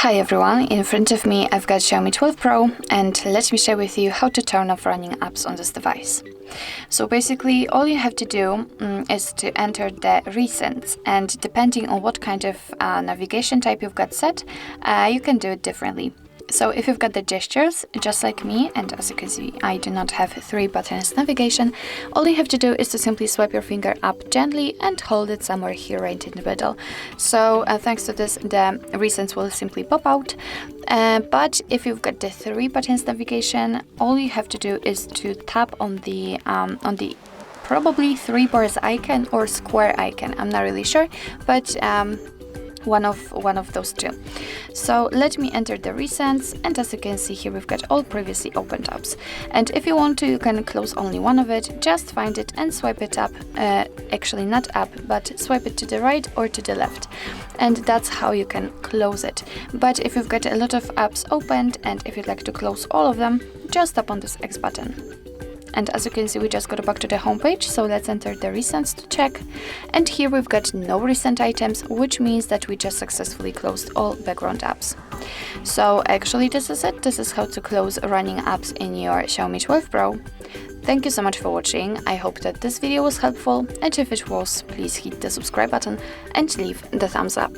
Hi everyone, in front of me I've got Xiaomi 12 Pro and let me share with you how to turn off running apps on this device. So basically all you have to do is to enter the recents, and depending on what kind of navigation type you've got set, you can do it differently. So if you've got the gestures, just like me, and as you can see, I do not have 3 buttons navigation, all you have to do is to simply swipe your finger up gently and hold it somewhere here right in the middle. So thanks to this, the recents will simply pop out. But if you've got the 3 buttons navigation, all you have to do is to tap on the probably 3 bars icon or square icon. I'm not really sure, but one of those two. So let me enter the recents, and as you can see here, we've got all previously opened tabs. And if you want to, you can close only one of it. Just find it and swipe it up, actually not up, but swipe it to the right or to the left, and that's how you can close it. But if you've got a lot of apps opened and if you'd like to close all of them, just tap on this X button. And as you can see, we just got back to the home page, so let's enter the recents to check. And here we've got no recent items, which means that we just successfully closed all background apps. So actually this is it. This is how to close running apps in your Xiaomi 12 Pro. Thank you so much for watching. I hope that this video was helpful, and if it was, please hit the subscribe button and leave the thumbs up.